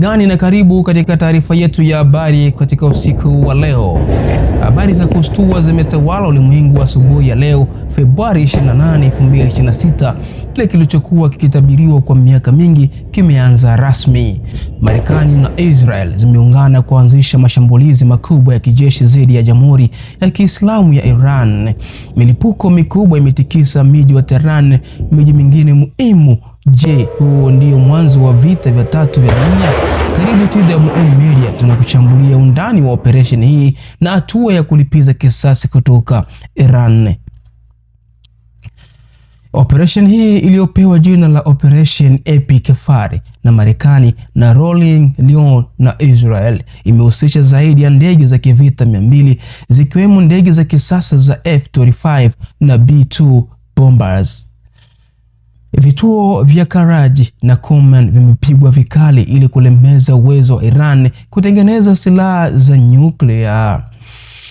gani na karibu katika taarifa yetu ya habari katika usiku wa leo. Habari za kustua zimetawala ulimwengu asubuhi ya leo Februari 28, 2026. Kile kilichokuwa kikitabiriwa kwa miaka mingi kimeanza rasmi. Marekani na Israel zimeungana kuanzisha mashambulizi makubwa ya kijeshi dhidi ya Jamhuri ya Kiislamu ya Iran. Milipuko mikubwa imetikisa miji wa Tehran, miji mingine muhimu. Je, huo ndio mwanzo wa vita vya tatu vya dunia? Karibu TWM Media, tunakuchambulia undani wa operation hii na hatua ya kulipiza kisasi kutoka Iran. Operation hii iliyopewa jina la Operation Epic Fari na Marekani na Rolling Lion na Israel imehusisha zaidi ya ndege za kivita 200 zikiwemo ndege za kisasa za F-35 na B-2 bombers. Vituo vya Karaji na Koman vimepigwa vikali ili kulemeza uwezo wa Iran kutengeneza silaha za nyuklia.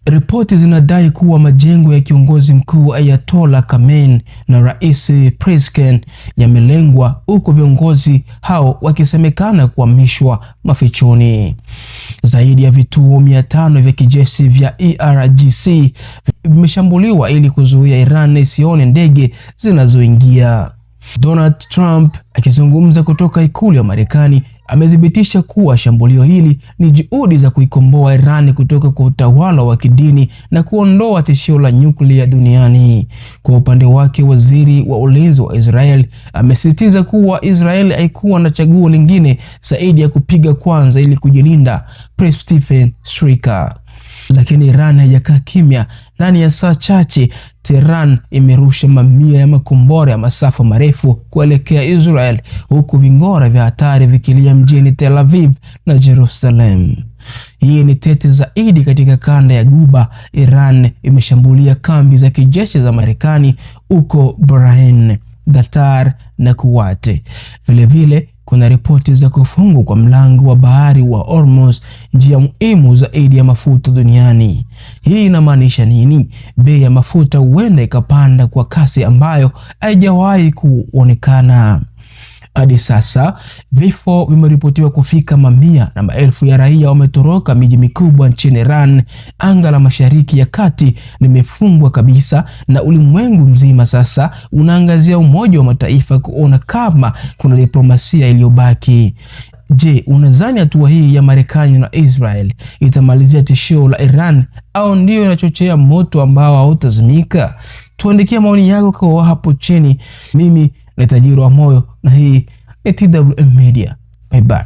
Ripoti zinadai kuwa majengo ya kiongozi mkuu Ayatollah Khamenei na Rais Pezeshkian yamelengwa, huku viongozi hao wakisemekana kuhamishwa mafichoni. Zaidi ya vituo 500 vya kijeshi vya IRGC vimeshambuliwa ili kuzuia Iran isione ndege zinazoingia. Donald Trump akizungumza kutoka ikulu ya Marekani amethibitisha kuwa shambulio hili ni juhudi za kuikomboa Iran kutoka kwa utawala wa kidini na kuondoa tishio la nyuklia duniani. Kwa upande wake, waziri wa ulinzi wa Israel amesisitiza kuwa Israel haikuwa na chaguo lingine zaidi ya kupiga kwanza ili kujilinda. Press Stephen Stricker. Lakini Iran haijakaa kimya. Ndani ya saa chache Tehran imerusha mamia ya makombora ya masafa marefu kuelekea Israel, huku vingora vya hatari vikilia mjini Tel Aviv na Jerusalem. Hii ni tete zaidi katika kanda ya Guba. Iran imeshambulia kambi za kijeshi za Marekani huko Bahrain, Qatar na Kuwait. Vilevile kuna ripoti za kufungwa kwa mlango wa bahari wa Hormuz, njia muhimu zaidi ya mafuta duniani. Hii inamaanisha nini? Bei ya mafuta huenda ikapanda kwa kasi ambayo haijawahi kuonekana. Hadi sasa vifo vimeripotiwa kufika mamia na maelfu ya raia wametoroka miji mikubwa nchini Iran. Anga la Mashariki ya Kati limefungwa kabisa na ulimwengu mzima sasa unaangazia Umoja wa Mataifa kuona kama kuna diplomasia iliyobaki. Je, unadhani hatua hii ya Marekani na Israel itamalizia tishio la Iran au ndio inachochea moto ambao hautazimika? Tuandikie maoni yako kwa hapo chini. Mimi ni Tajiri wa Moyo na hii ni TWM Media. Bye bye.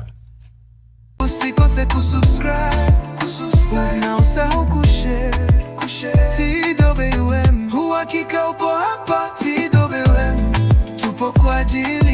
Usikose kusubscribe na usahau kushare. TWM, uhakika upo hapa. TWM, tupo kwa ajili